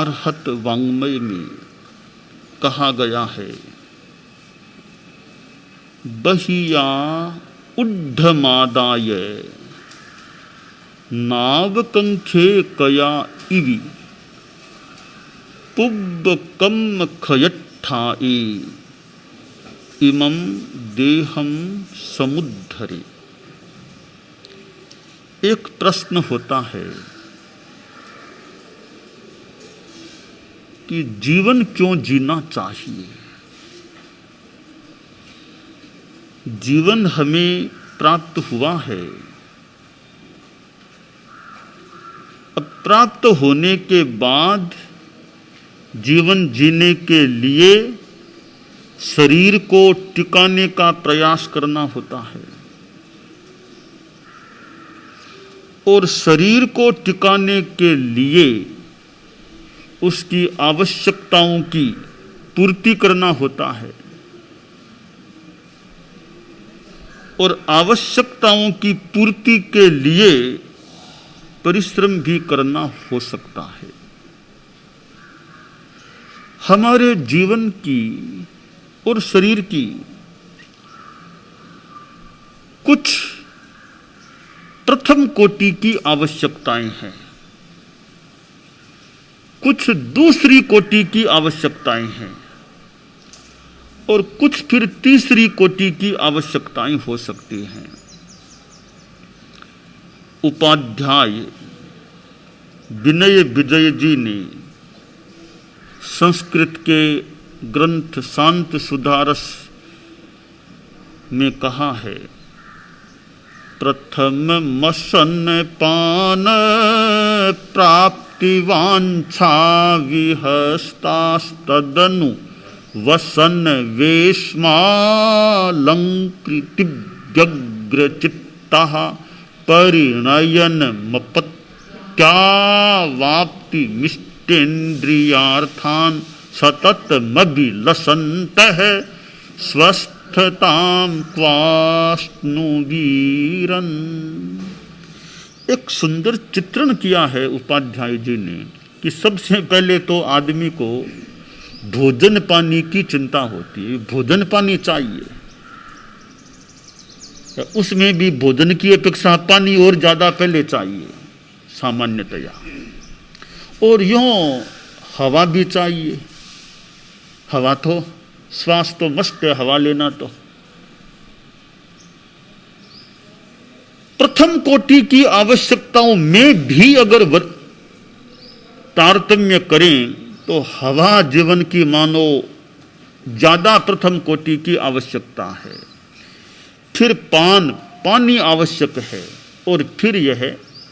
आर्हत वाङ्मय में कहा गया है, बहिया उड्ढमादाय नावकंखे कया इवि पुब्बकम खयट्ठाए इमं देहम समुद्धरे। एक प्रश्न होता है कि जीवन क्यों जीना चाहिए। जीवन हमें प्राप्त हुआ है, अब प्राप्त होने के बाद जीवन जीने के लिए शरीर को टिकाने का प्रयास करना होता है और शरीर को टिकाने के लिए उसकी आवश्यकताओं की पूर्ति करना होता है और आवश्यकताओं की पूर्ति के लिए परिश्रम भी करना हो सकता है। हमारे जीवन की और शरीर की कुछ प्रथम कोटि की आवश्यकताएं हैं, कुछ दूसरी कोटि की आवश्यकताएं हैं और कुछ फिर तीसरी कोटि की आवश्यकताएं हो सकती हैं। उपाध्याय विनय विजय जी ने संस्कृत के ग्रंथ शांत सुधारस में कहा है, प्रथम मसन पान प्राप्ति वांछा विहस्तास्तदनु वसन वेश्मालंकृति व्यग्रचित्तः परिणयन मपत्यावाप्ति मिष्टेन्द्रियार्थान सततमभिलसन्तः स्वस्थतां क्वाश्नुवीरन्। एक सुंदर चित्रण किया है उपाध्याय जी ने कि सबसे पहले तो आदमी को भोजन पानी की चिंता होती है, भोजन पानी चाहिए, उसमें भी भोजन की अपेक्षा पानी और ज्यादा पहले चाहिए सामान्यतया, और यूं हवा भी चाहिए। हवा तो श्वास तो मस्त है, हवा लेना तो प्रथम कोटि की आवश्यकताओं में भी अगर तारतम्य करें तो हवा जीवन की मानो ज्यादा प्रथम कोटि की आवश्यकता है, फिर पानी आवश्यक है और फिर यह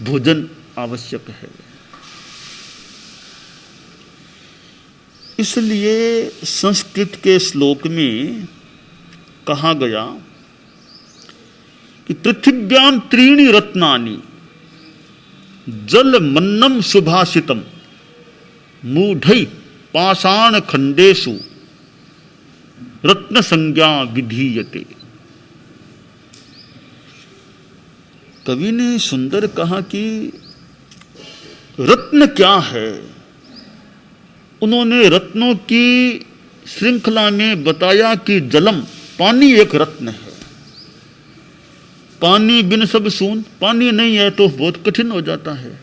भोजन आवश्यक है। इसलिए संस्कृत के श्लोक में कहा गया कि पृथिव्याम त्रीणि रत्नानि जल मन्नम सुभाषितम मूढ़ै पाषाण खंडेषु रत्न संज्ञा विधीयते। कवि ने सुंदर कहा कि रत्न क्या है। उन्होंने रत्नों की श्रृंखला में बताया कि जलम, पानी एक रत्न है। पानी बिन सब सून, पानी नहीं है तो बहुत कठिन हो जाता है।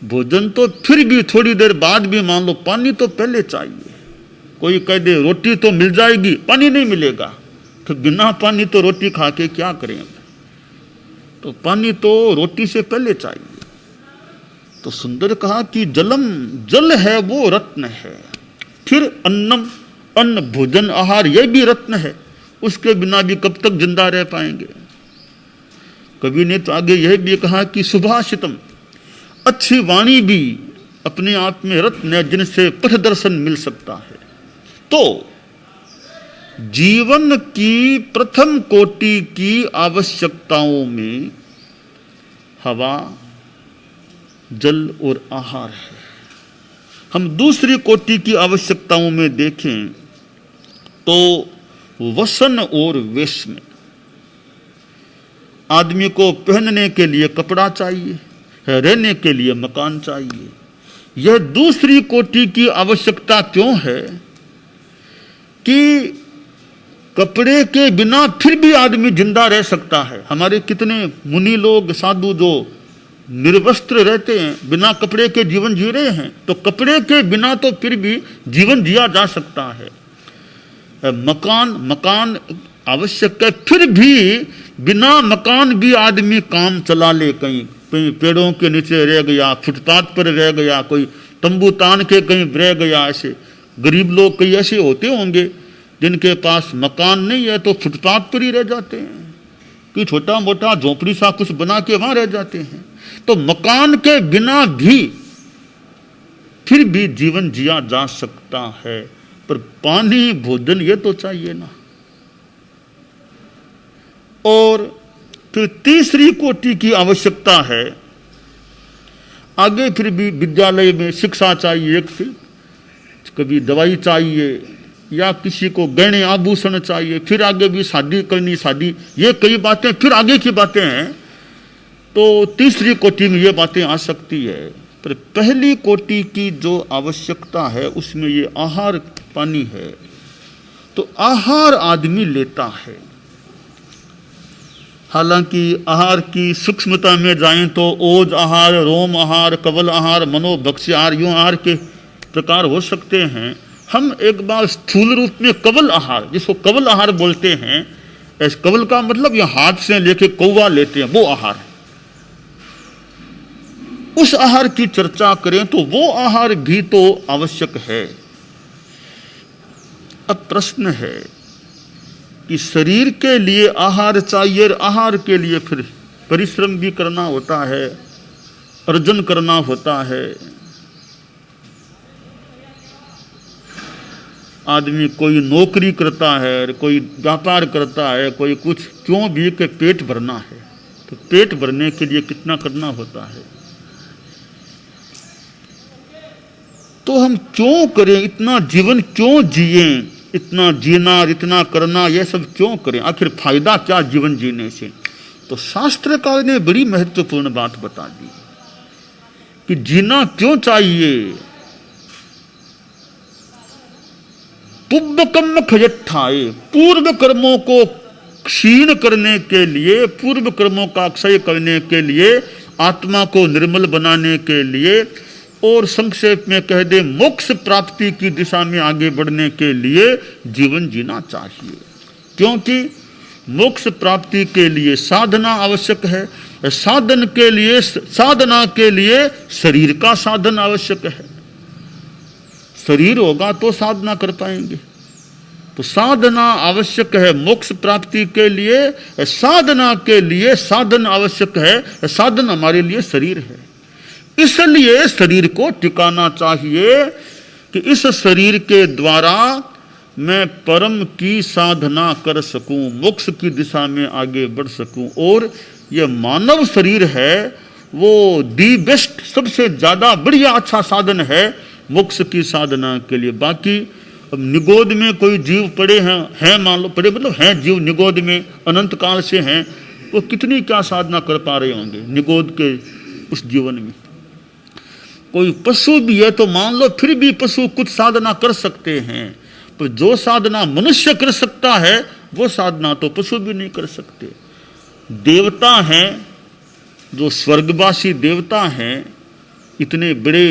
भोजन तो फिर भी थोड़ी देर बाद भी मान लो, पानी तो पहले चाहिए। कोई कह दे रोटी तो मिल जाएगी, पानी नहीं मिलेगा, तो बिना पानी तो रोटी खा के क्या करें। तो पानी तो रोटी से पहले चाहिए। तो सुंदर कहा कि जलम, जल है वो रत्न है। फिर अन्नम, अन्न भोजन आहार, यह भी रत्न है। उसके बिना भी कब तक जिंदा रह पाएंगे। कवि ने तो आगे यह भी कहा कि सुभाषितम, अच्छी वाणी भी अपने आप में रत्न है जिनसे पथ दर्शन मिल सकता है। तो जीवन की प्रथम कोटि की आवश्यकताओं में हवा, जल और आहार है। हम दूसरी कोटि की आवश्यकताओं में देखें तो वसन और वेश में आदमी को पहनने के लिए कपड़ा चाहिए, रहने के लिए मकान चाहिए, यह दूसरी कोटि की आवश्यकता क्यों है कि कपड़े के बिना फिर भी आदमी जिंदा रह सकता है। हमारे कितने मुनि लोग, साधु जो निर्वस्त्र रहते हैं, बिना कपड़े के जीवन जी रहे हैं, तो कपड़े के बिना तो फिर भी जीवन जिया जा सकता है। मकान आवश्यक है, फिर भी बिना मकान भी आदमी काम चला ले। कहीं पेड़ों के नीचे रह गया, फुटपाथ पर रह गया, कोई तंबू तान के कहीं रह गया। ऐसे गरीब लोग कई ऐसे होते होंगे जिनके पास मकान नहीं है तो फुटपाथ पर ही रह जाते हैं, कि छोटा मोटा झोपड़ी सा कुछ बना के वहां रह जाते हैं। तो मकान के बिना भी फिर भी जीवन जिया जा सकता है, पर पानी भोजन ये तो चाहिए ना। और फिर तीसरी कोटि की आवश्यकता है, आगे फिर भी विद्यालय में शिक्षा चाहिए, फिर कभी दवाई चाहिए या किसी को गहने आभूषण चाहिए, फिर आगे भी शादी करनी, शादी, ये कई बातें फिर आगे की बातें हैं। तो तीसरी कोटि में ये बातें आ सकती है। पर पहली कोटि की जो आवश्यकता है उसमें ये आहार पानी है। तो आहार आदमी लेता है, हालांकि आहार की सूक्ष्मता में जाएं तो ओज आहार, रोम आहार, कवल आहार, मनोभक्ष्य आहार, यूं आहार के प्रकार हो सकते हैं। हम एक बार स्थूल रूप में कवल आहार, जिसको कवल आहार बोलते हैं, इस कवल का मतलब ये हाथ से लेके कौवा लेते हैं, वो आहार, उस आहार की चर्चा करें तो वो आहार भी तो आवश्यक है। अब प्रश्न है कि शरीर के लिए आहार चाहिए, और आहार के लिए फिर परिश्रम भी करना होता है, अर्जन करना होता है। आदमी कोई नौकरी करता है, कोई व्यापार करता है, कोई कुछ, क्यों भी कि पेट भरना है। तो पेट भरने के लिए कितना करना होता है। तो हम क्यों करें, इतना जीवन क्यों जिए, इतना जीना, इतना करना, यह सब क्यों करें, आखिर फायदा क्या जीवन जीने से। तो शास्त्रकार ने बड़ी महत्वपूर्ण बात बता दी कि जीना क्यों चाहिए। पूर्व कर्म खयठाए, पूर्व कर्मों को क्षीण करने के लिए, पूर्व कर्मों का क्षय करने के लिए, आत्मा को निर्मल बनाने के लिए, और संक्षेप में कह दे मोक्ष प्राप्ति की दिशा में आगे बढ़ने के लिए जीवन जीना चाहिए। क्योंकि मोक्ष प्राप्ति के लिए साधना आवश्यक है, साधना के लिए शरीर का साधन आवश्यक है। शरीर होगा तो साधना कर पाएंगे। तो साधना आवश्यक है मोक्ष प्राप्ति के लिए, साधना के लिए साधन आवश्यक है, साधन हमारे लिए शरीर है। इसलिए शरीर को टिकाना चाहिए कि इस शरीर के द्वारा मैं परम की साधना कर सकूं, मोक्ष की दिशा में आगे बढ़ सकूं। और यह मानव शरीर है वो दी बेस्ट, सबसे ज्यादा बढ़िया अच्छा साधन है मोक्ष की साधना के लिए। बाकी अब निगोद में कोई जीव पड़े हैं मान लो, पड़े मतलब हैं जीव निगोद में, अनंत काल से हैं, वो कितनी क्या साधना कर पा रहे होंगे निगोद के उस जीवन में। कोई पशु भी है तो मान लो फिर भी पशु कुछ साधना कर सकते हैं, पर जो साधना मनुष्य कर सकता है वो साधना तो पशु भी नहीं कर सकते। देवता हैं, जो स्वर्गवासी देवता हैं, इतने बड़े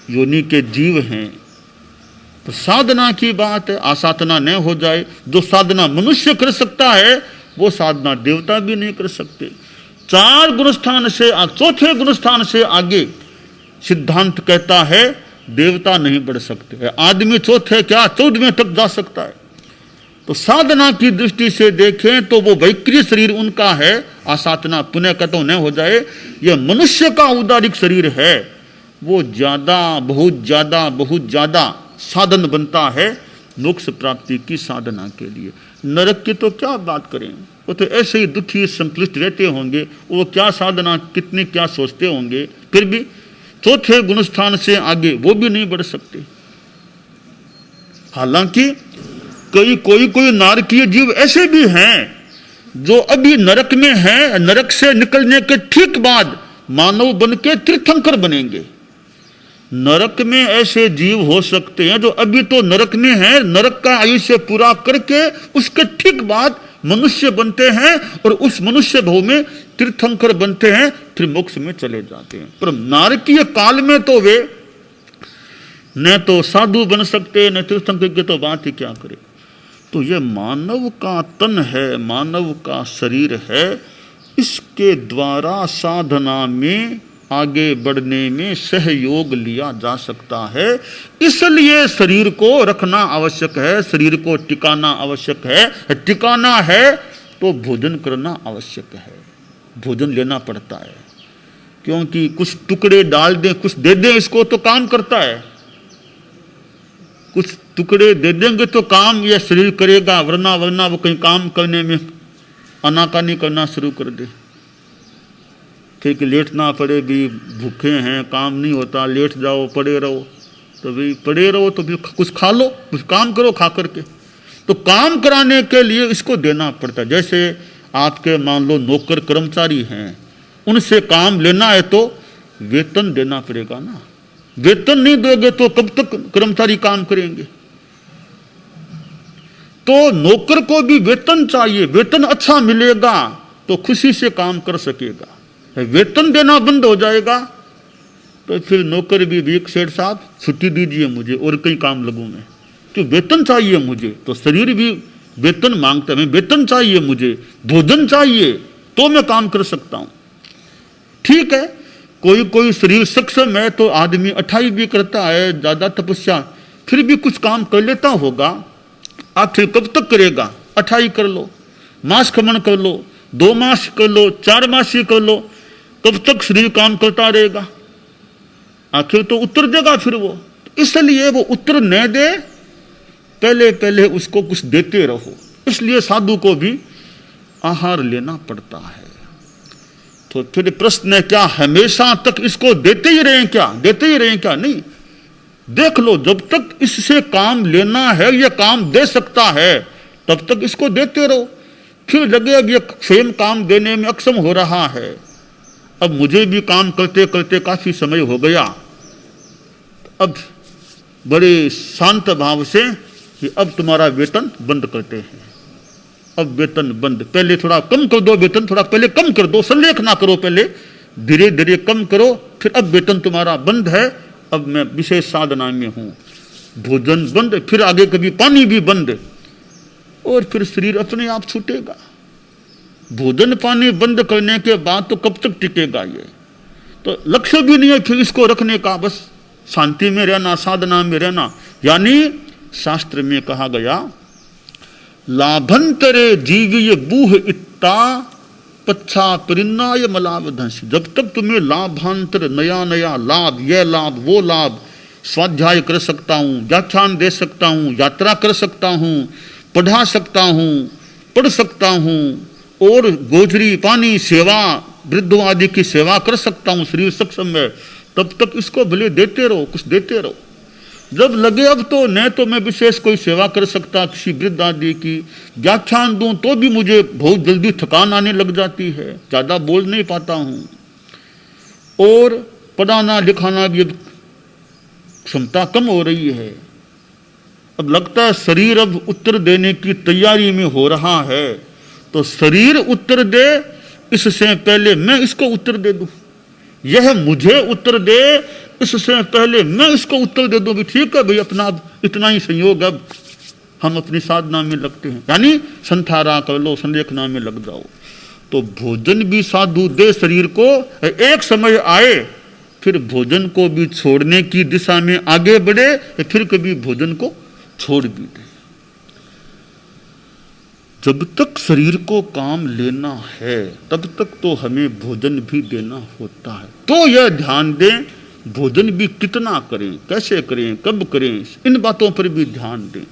योनि के जीव हैं, तो साधना की बात है, आसाधना न हो जाए। जो साधना मनुष्य कर सकता है वो साधना देवता भी नहीं कर सकते। चार गुणस्थान से चौथे गुणस्थान से आगे सिद्धांत कहता है देवता नहीं बढ़ सकते। आदमी चौथे क्या 14वें तक जा सकता है। तो साधना की दृष्टि से देखें तो वो वैक्रिय शरीर उनका है, आसाधना पुण्य का तो न हो जाए। यह मनुष्य का उदारिक शरीर है, वो ज्यादा बहुत ज्यादा साधन बनता है मोक्ष प्राप्ति की साधना के लिए। नरक की तो क्या बात करें, वो तो ऐसे ही दुखी संक्लिष्ट रहते होंगे, वो क्या साधना कितने क्या सोचते होंगे, फिर भी चौथे गुणस्थान से आगे वो भी नहीं बढ़ सकते। हालांकि कोई नारकीय जीव ऐसे भी हैं जो अभी नरक में हैं, नरक से निकलने के ठीक बाद मानव बन के तीर्थंकर बनेंगे। नरक में ऐसे जीव हो सकते हैं जो अभी तो नरक में है, नरक का आयुष्य पूरा करके उसके ठीक बाद मनुष्य बनते हैं और उस मनुष्य भाव में तीर्थंकर बनते हैं, फिर मोक्ष में चले जाते हैं। पर नारकीय काल में तो वे न तो साधु बन सकते न तीर्थंकर की तो बात ही क्या करे। तो ये मानव का तन है, मानव का शरीर है, इसके द्वारा साधना में आगे बढ़ने में सहयोग लिया जा सकता है। इसलिए शरीर को रखना आवश्यक है, शरीर को टिकाना आवश्यक है। टिकाना है तो भोजन करना आवश्यक है, भोजन लेना पड़ता है, क्योंकि कुछ टुकड़े डाल दें, कुछ दे दें, इसको तो काम करता है। कुछ टुकड़े दे देंगे तो काम यह शरीर करेगा, वरना वो कहीं काम करने में आनाकानी करना शुरू कर दे। ठीक, लेटना पड़े भी, भूखे हैं, काम नहीं होता, लेट जाओ, पड़े रहो, तो भी पड़े रहो तो भी कुछ खा लो, कुछ काम करो खा करके। तो काम कराने के लिए इसको देना पड़ता है। जैसे आपके मान लो नौकर कर्मचारी हैं, उनसे काम लेना है तो वेतन देना पड़ेगा ना। वेतन नहीं दोगे तो कब तक कर्मचारी काम करेंगे। तो नौकर को भी वेतन चाहिए, वेतन अच्छा मिलेगा तो खुशी से काम कर सकेगा। वेतन देना बंद हो जाएगा तो फिर नौकर भी एक सेठ साहब छुट्टी दीजिए मुझे और कहीं काम लगूं मैं, तो वेतन चाहिए मुझे। तो शरीर भी वेतन मांगता है, वेतन चाहिए मुझे, भोजन चाहिए तो मैं काम कर सकता हूं। ठीक है, कोई शरीर सक्षम है तो आदमी 28 भी करता है, ज्यादा तपस्या, फिर भी कुछ काम कर लेता होगा। आप फिर कब तक करेगा? 28 कर लो, मास खमन कर लो, 2 मास कर लो, 4 मास ही कर लो, कब तक शरीर काम करता रहेगा? आखिर तो उत्तर देगा फिर वो। इसलिए वो उत्तर न दे, पहले उसको कुछ देते रहो। इसलिए साधु को भी आहार लेना पड़ता है। तो फिर प्रश्न है, क्या हमेशा तक इसको देते ही रहें क्या? नहीं, देख लो, जब तक इससे काम लेना है, ये काम दे सकता है, तब तक इसको देते रहो। फिर लगे अब ये स्वयं काम देने में अक्षम हो रहा है, अब मुझे भी काम करते करते काफी समय हो गया, अब बड़े शांत भाव से कि अब तुम्हारा वेतन बंद करते हैं। अब वेतन बंद, पहले थोड़ा कम कर दो वेतन, थोड़ा पहले कम कर दो, संलेख ना करो, पहले धीरे धीरे कम करो, फिर अब वेतन तुम्हारा बंद है, अब मैं विशेष साधना में हूं। भोजन बंद, फिर आगे कभी पानी भी बंद, और फिर शरीर अपने आप छूटेगा। भोजन पानी बंद करने के बाद तो कब तक टिकेगा ये? तो लक्ष्य भी नहीं है फिर इसको रखने का, बस शांति में रहना, साधना में रहना। यानी शास्त्र में कहा गया, लाभंतरे जीवीय बूह इत्ता पच्छा परिन्नाय मलावधंस। जब तक तुम्हें लाभांतर, नया नया लाभ, यह लाभ वो लाभ, स्वाध्याय कर सकता हूं, व्याख्यान दे सकता हूं, यात्रा कर सकता हूं, पढ़ा सकता हूं, पढ़ सकता हूं, और गोजरी पानी सेवा, वृद्धों आदि की सेवा कर सकता हूं, शरीर सक्षम है, तब तक इसको भले देते रहो, कुछ देते रहो। जब लगे अब तो न तो मैं विशेष कोई सेवा कर सकता किसी वृद्ध आदि की, व्याख्यान दूं तो भी मुझे बहुत जल्दी थकान आने लग जाती है, ज्यादा बोल नहीं पाता हूं, और पढ़ाना लिखाना भी अब क्षमता कम हो रही है। अब लगता है शरीर अब उत्तर देने की तैयारी में हो रहा है, तो शरीर उत्तर दे इससे पहले मैं इसको उत्तर दे दूं, यह मुझे उत्तर दे इससे पहले मैं इसको उत्तर दे दूं भी ठीक है भाई, अपना इतना ही संयोग, अब हम अपनी साधना में लगते हैं, यानी संथारा कर लो, संलेखना में लग जाओ। तो भोजन भी साधु दे शरीर को, एक समय आए फिर भोजन को भी छोड़ने की दिशा में आगे बढ़े, फिर कभी भोजन को छोड़ भी दे। जब तक शरीर को काम लेना है तब तक तो हमें भोजन भी देना होता है। तो यह ध्यान दें, भोजन भी कितना करें, कैसे करें, कब करें, इन बातों पर भी ध्यान दें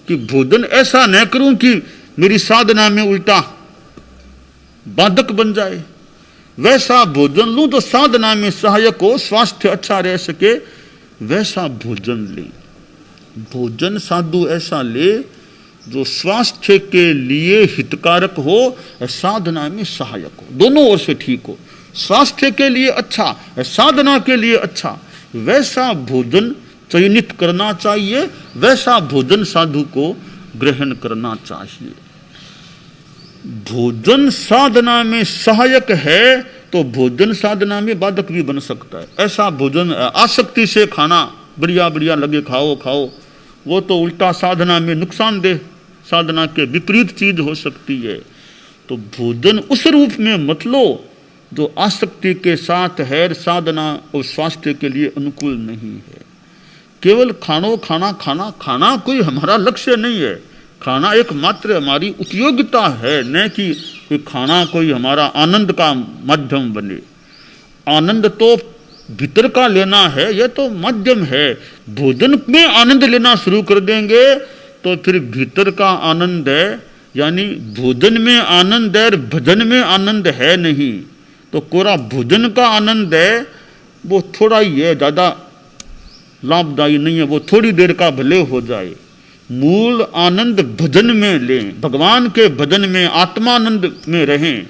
कि भोजन ऐसा न करूं कि मेरी साधना में उल्टा बाधक बन जाए। वैसा भोजन लूं तो साधना में सहायक हो, स्वास्थ्य अच्छा रह सके, वैसा भोजन लें। भोजन साधु ऐसा ले जो स्वास्थ्य के लिए हितकारक हो, साधना में सहायक हो, दोनों ओर से ठीक हो। स्वास्थ्य के लिए अच्छा, साधना के लिए अच्छा, वैसा भोजन चयनित करना चाहिए, वैसा भोजन साधु को ग्रहण करना चाहिए। भोजन साधना में सहायक है तो भोजन साधना में बाधक भी बन सकता है। ऐसा भोजन आसक्ति से खाना, बढ़िया बढ़िया लगे खाओ खाओ, वो तो उल्टा साधना में नुकसानदेह, साधना के विपरीत चीज हो सकती है। तो भोजन उस रूप में मत लो जो आसक्ति के साथ है, साधना और स्वास्थ्य के लिए अनुकूल नहीं है। केवल खानो खाना खाना खाना कोई हमारा लक्ष्य नहीं है। खाना एक मात्र हमारी उपयोगिता है, न कि खाना कोई हमारा आनंद का माध्यम बने। आनंद तो भीतर का लेना है, यह तो माध्यम है। भोजन में आनंद लेना शुरू कर देंगे तो फिर भीतर का आनंद है, यानी भोजन में आनंद है, भजन में आनंद है नहीं। तो कोरा भोजन का आनंद है, वो थोड़ा ही है, ज़्यादा लाभदायी नहीं है, वो थोड़ी देर का भले हो जाए। मूल आनंद भजन में लें, भगवान के भजन में, आत्मानंद में रहें।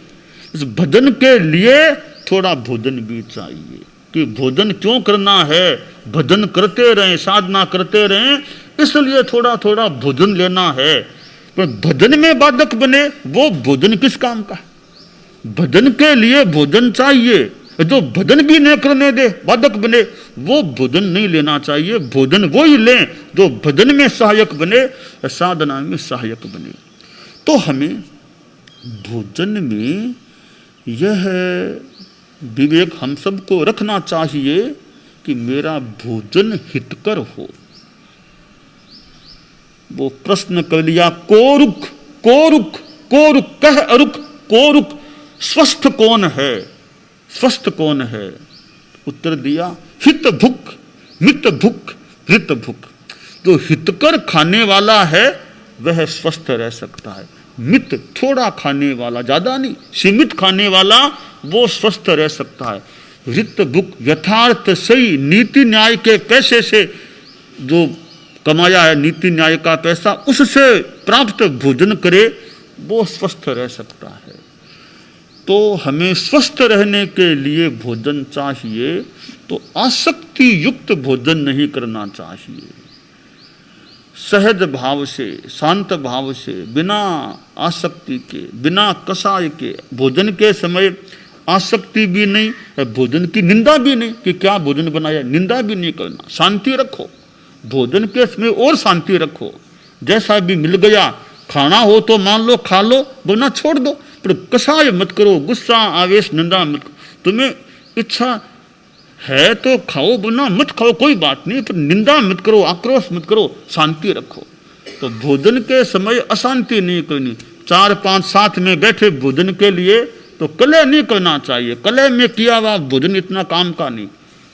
इस भजन के लिए थोड़ा भोजन भी चाहिए कि भोजन क्यों करना है, भजन करते रहें, साधना करते रहें, इसलिए थोड़ा थोड़ा भोजन लेना है। पर भजन में बाधक बने वो भोजन किस काम का? भजन के लिए भोजन चाहिए, जो भजन भी न करने दे, बाधक बने, वो भोजन नहीं लेना चाहिए। भोजन वो ही लें जो भजन में सहायक बने, साधना में सहायक बने। तो हमें भोजन में यह विवेक हम सबको रखना चाहिए कि मेरा भोजन हितकर हो। वो प्रश्न कर लिया, कोरुक कोरुक कोरुक कह अरुक कोरुक, स्वस्थ कौन है, स्वस्थ कौन है? उत्तर दिया, हित भुक मित भुक हृत भुक। जो हितकर खाने वाला है वह स्वस्थ रह सकता है। मित थोड़ा खाने वाला, ज्यादा नहीं, सीमित खाने वाला, वो स्वस्थ रह सकता है। हृत भुक यथार्थ सही नीति न्याय के पैसे से जो कमाया है, नीति न्याय का पैसा, उससे प्राप्त भोजन करे, वो स्वस्थ रह सकता है। तो हमें स्वस्थ रहने के लिए भोजन चाहिए, तो आसक्ति युक्त भोजन नहीं करना चाहिए। सहज भाव से, शांत भाव से, बिना आसक्ति के, बिना कसाय के, भोजन के समय आसक्ति भी नहीं, भोजन की निंदा भी नहीं कि क्या भोजन बनाया, निंदा भी नहीं करना। शांति रखो, भोजन के समय और शांति रखो। जैसा भी मिल गया, खाना हो तो मान लो खा लो, वरना छोड़ दो, पर कसाय मत करो, गुस्सा आवेश निंदा मत करो। तुम्हें इच्छा है तो खाओ, वरना मत खाओ, कोई बात नहीं, पर निंदा मत करो, आक्रोश मत करो, शांति रखो। तो भोजन के समय अशांति नहीं करनी। 4-5 साथ में बैठे भोजन के लिए तो कलह नहीं करना चाहिए। कलह में किया हुआ भोजन इतना काम का नहीं।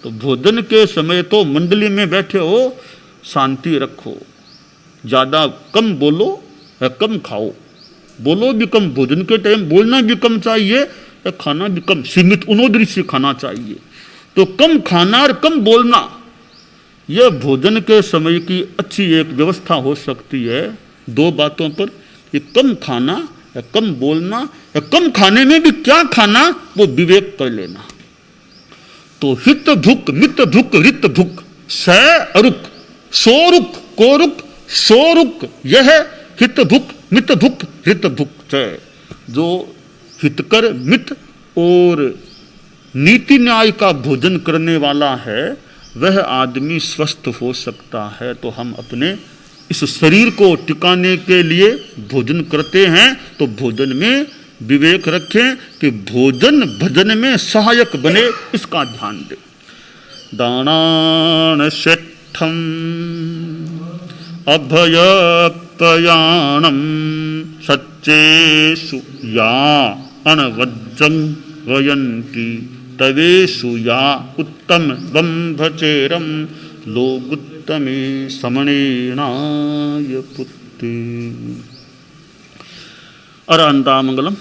तो भोजन के समय तो मंडली में बैठे हो, शांति रखो, ज्यादा कम बोलो या कम खाओ। बोलो भी कम, भोजन के टाइम बोलना भी कम चाहिए, या खाना भी कम, सीमित उन्नोदरी से खाना चाहिए। तो कम खाना और कम बोलना, यह भोजन के समय की अच्छी एक व्यवस्था हो सकती है। 2 बातों पर, ये कम खाना या कम बोलना, या कम खाने में भी क्या खाना वो विवेक कर लेना। तो हित भुक मित भुक रित भुक, स अरुक सोरुक कोरुक सोरुक, यह हित भुक मित भुक हृत भुक है। जो हितकर मित और नीति न्याय का भोजन करने वाला है, वह आदमी स्वस्थ हो सकता है। तो हम अपने इस शरीर को टिकाने के लिए भोजन करते हैं, तो भोजन में विवेक रखें कि भोजन भजन में सहायक बने, इसका ध्यान दें। दानान शेठम अभयप्रयाणम सच्चेषु या अनवज्जं वयन्ति तवेषु या उत्तम बंभचेरम लोगुत्तमे समणेनाय पुत्ते। अरहंता मंगलम,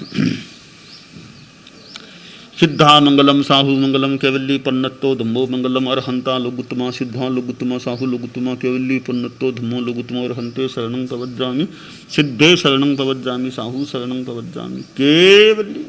सिद्धा मंगलम, साहु मंगलम, कैवल्ली पन्नतो धम्मो मंगलम। अरहंता लोगुत्तमा, सिद्धा लोगुत्तमा, साहु लोगुत्तमा, कैवल्ली पन्नतो धम्मो लोगुत्तमा। अरहंते शरणं प्रवज्जामि, सिद्धे शरणं प्रवज्जामि, साहु शरणं प्रवज्जामि, कैवल्ली